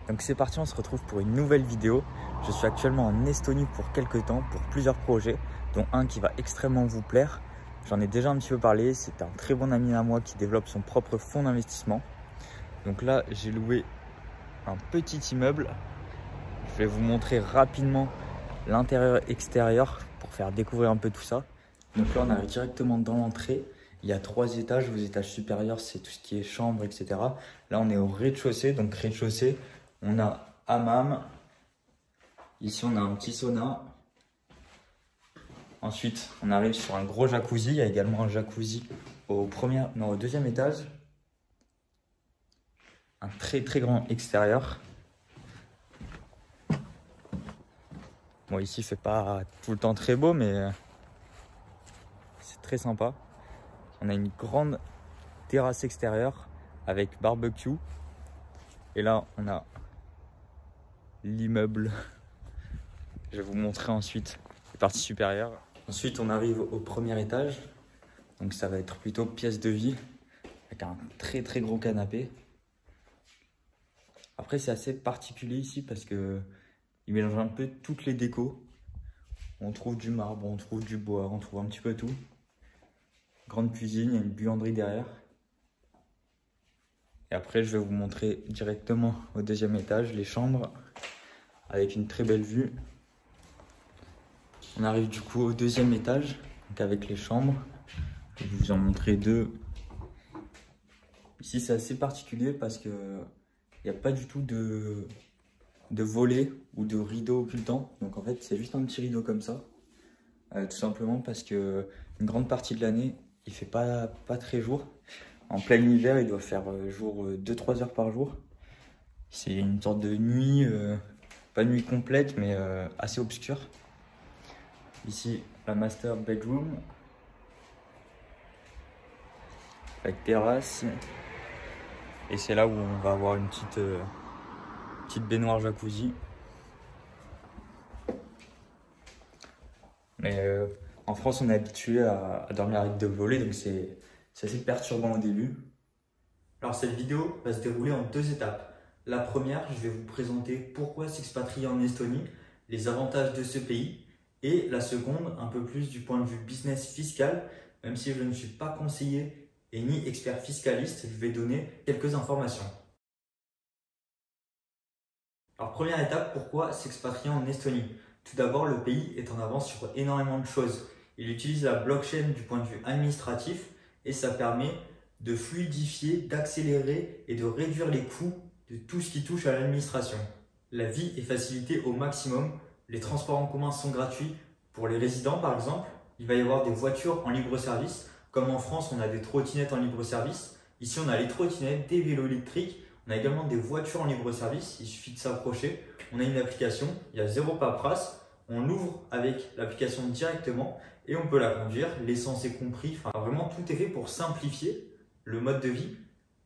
Donc c'est parti, on se retrouve pour une nouvelle vidéo. Je suis actuellement en Estonie pour quelques temps, pour plusieurs projets, dont un qui va extrêmement vous plaire. J'en ai déjà un petit peu parlé, c'est un très bon ami à moi qui développe son propre fonds d'investissement. Donc là, j'ai loué un petit immeuble. Je vais vous montrer rapidement l'intérieur et extérieur pour faire découvrir un peu tout ça. Donc là, on arrive directement dans l'entrée. Il y a 3 étages. Aux étages supérieurs, c'est tout ce qui est chambre, etc. Là, on est au rez-de-chaussée. Donc rez-de-chaussée, on a hammam. Ici, on a un petit sauna. Ensuite, on arrive sur un gros jacuzzi. Il y a également un jacuzzi au deuxième étage. Un très très grand extérieur. Bon, ici, il fait pas tout le temps très beau, mais c'est très sympa. On a une grande terrasse extérieure avec barbecue. Et là, on a l'immeuble. Je vais vous montrer ensuite les parties supérieures. Ensuite, on arrive au premier étage. Donc, ça va être plutôt pièce de vie avec un très très gros canapé. Après, c'est assez particulier ici parce que il mélange un peu toutes les décos. On trouve du marbre, on trouve du bois, on trouve un petit peu tout. Grande cuisine, il y a une buanderie derrière. Et après, je vais vous montrer directement au deuxième étage les chambres avec une très belle vue. On arrive du coup au deuxième étage, donc avec les chambres. Je vais vous en montrer 2. Ici, c'est assez particulier parce que il n'y a pas du tout de volets ou de rideaux occultants. Donc en fait, c'est juste un petit rideau comme ça. Tout simplement parce que une grande partie de l'année, il fait pas très jour. En plein hiver, il doit faire jour 2-3 heures par jour. C'est une sorte de nuit, pas nuit complète, mais assez obscure. Ici, la master bedroom. Avec terrasse. Et c'est là où on va avoir une petite baignoire jacuzzi. Mais en France, on est habitué à dormir avec 2 volets, donc c'est assez perturbant au début. Alors cette vidéo va se dérouler en 2 étapes. La première, je vais vous présenter pourquoi s'expatrier en Estonie, les avantages de ce pays. Et la seconde, un peu plus du point de vue business fiscal, même si je ne suis pas conseiller et ni expert fiscaliste, je vais donner quelques informations. Alors première étape, pourquoi s'expatrier en Estonie? Tout d'abord, le pays est en avance sur énormément de choses. Il utilise la blockchain du point de vue administratif et ça permet de fluidifier, d'accélérer et de réduire les coûts de tout ce qui touche à l'administration. La vie est facilitée au maximum. Les transports en commun sont gratuits pour les résidents par exemple. Il va y avoir des voitures en libre service. Comme en France, on a des trottinettes en libre service. Ici, on a les trottinettes, des vélos électriques. On a également des voitures en libre service. Il suffit de s'approcher. On a une application. Il y a 0 paperasse. On l'ouvre avec l'application directement et on peut la conduire. L'essence est compris. Enfin, vraiment, tout est fait pour simplifier le mode de vie.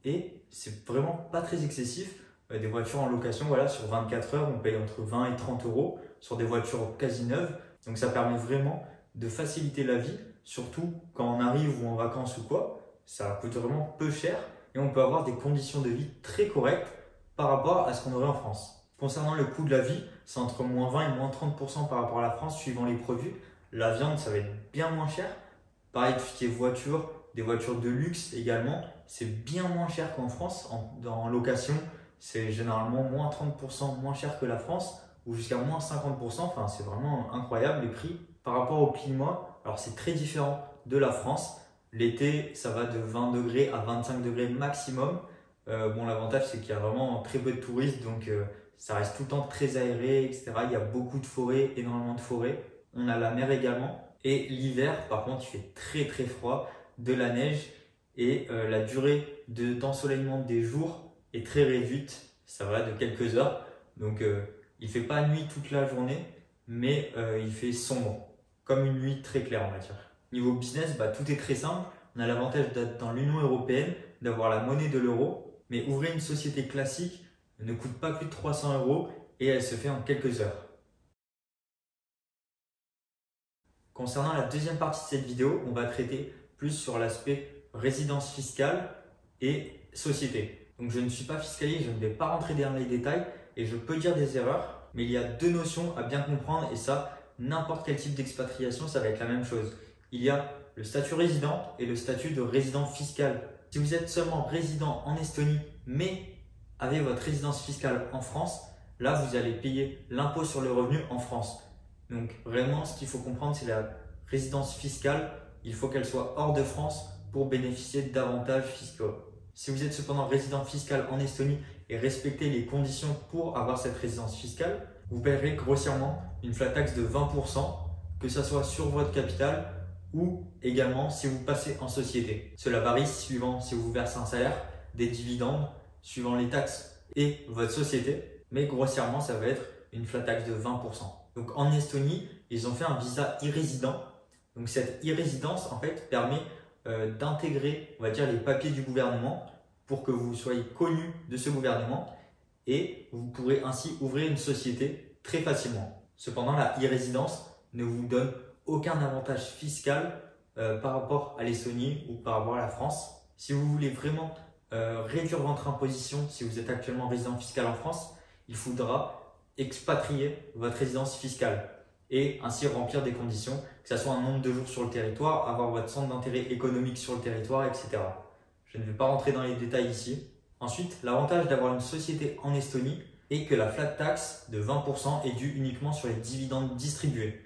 Et c'est vraiment pas très excessif. Des voitures en location, voilà, sur 24 heures, on paye entre 20 et 30 euros sur des voitures quasi neuves. Donc ça permet vraiment de faciliter la vie, surtout quand on arrive ou en vacances ou quoi. Ça coûte vraiment peu cher et on peut avoir des conditions de vie très correctes par rapport à ce qu'on aurait en France. Concernant le coût de la vie, c'est entre moins 20 et moins 30% par rapport à la France suivant les produits. La viande, ça va être bien moins cher. Pareil, tout ce qui est voiture, des voitures de luxe également, c'est bien moins cher qu'en France. En location, c'est généralement moins 30% moins cher que la France ou jusqu'à moins 50%. Enfin, c'est vraiment incroyable les prix. Par rapport au climat, alors c'est très différent de la France. L'été, ça va de 20 degrés à 25 degrés maximum. Bon, l'avantage, c'est qu'il y a vraiment très peu de touristes, donc ça reste tout le temps très aéré, etc. Il y a beaucoup de forêts, énormément de forêts. On a la mer également. Et l'hiver, par contre, il fait très très froid, de la neige et la durée d'ensoleillement des jours est très réduite. Ça va de quelques heures. Donc, il ne fait pas nuit toute la journée, mais il fait sombre, comme une nuit très claire, on va dire. Niveau business, tout est très simple. On a l'avantage d'être dans l'Union européenne, d'avoir la monnaie de l'euro, mais ouvrir une société classique ne coûte pas plus de 300 euros et elle se fait en quelques heures. Concernant la deuxième partie de cette vidéo, on va traiter plus sur l'aspect résidence fiscale et société. Donc je ne suis pas fiscaliste, je ne vais pas rentrer dans les détails et je peux dire des erreurs, mais il y a deux notions à bien comprendre et ça, n'importe quel type d'expatriation, ça va être la même chose. Il y a le statut résident et le statut de résident fiscal. Si vous êtes seulement résident en Estonie, mais avez votre résidence fiscale en France, là, vous allez payer l'impôt sur le revenu en France. Donc vraiment, ce qu'il faut comprendre, c'est la résidence fiscale. Il faut qu'elle soit hors de France pour bénéficier d'avantages fiscaux. Si vous êtes cependant résident fiscal en Estonie et respectez les conditions pour avoir cette résidence fiscale, vous paierez grossièrement une flat tax de 20%, que ce soit sur votre capital ou également si vous passez en société. Cela varie suivant si vous versez un salaire, des dividendes, suivant les taxes et votre société, mais grossièrement, ça va être une flat tax de 20%. Donc en Estonie, ils ont fait un visa e-résident. Donc cette e-résidence, en fait, permet d'intégrer, on va dire, les papiers du gouvernement pour que vous soyez connu de ce gouvernement et vous pourrez ainsi ouvrir une société très facilement. Cependant, la e-résidence ne vous donne aucun avantage fiscal par rapport à l'Estonie ou par rapport à la France. Si vous voulez vraiment réduire votre imposition, si vous êtes actuellement résident fiscal en France, il faudra expatrier votre résidence fiscale et ainsi remplir des conditions, que ce soit un nombre de jours sur le territoire, avoir votre centre d'intérêt économique sur le territoire, etc. Je ne vais pas rentrer dans les détails ici. Ensuite, l'avantage d'avoir une société en Estonie est que la flat tax de 20% est due uniquement sur les dividendes distribués.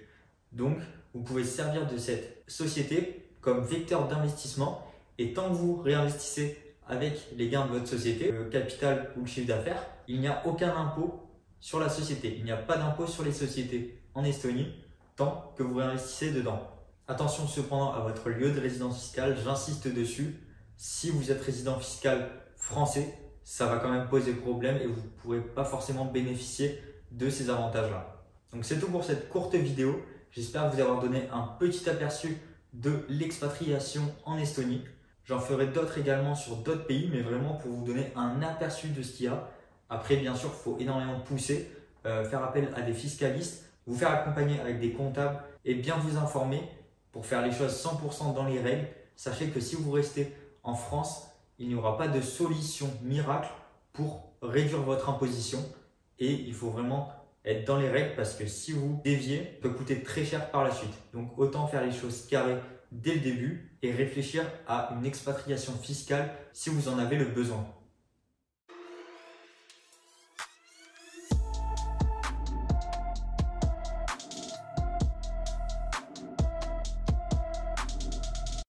Donc, vous pouvez servir de cette société comme vecteur d'investissement et tant que vous réinvestissez avec les gains de votre société, le capital ou le chiffre d'affaires, il n'y a aucun impôt sur la société. Il n'y a pas d'impôt sur les sociétés en Estonie tant que vous réinvestissez dedans. Attention cependant à votre lieu de résidence fiscale, j'insiste dessus. Si vous êtes résident fiscal français, ça va quand même poser problème et vous ne pourrez pas forcément bénéficier de ces avantages-là. Donc c'est tout pour cette courte vidéo. J'espère vous avoir donné un petit aperçu de l'expatriation en Estonie. J'en ferai d'autres également sur d'autres pays, mais vraiment pour vous donner un aperçu de ce qu'il y a. Après, bien sûr, il faut énormément pousser, faire appel à des fiscalistes, vous faire accompagner avec des comptables et bien vous informer pour faire les choses 100% dans les règles. Sachez que si vous restez en France, il n'y aura pas de solution miracle pour réduire votre imposition et il faut vraiment être dans les règles parce que si vous déviez, ça peut coûter très cher par la suite. Donc autant faire les choses carrées dès le début et réfléchir à une expatriation fiscale si vous en avez le besoin.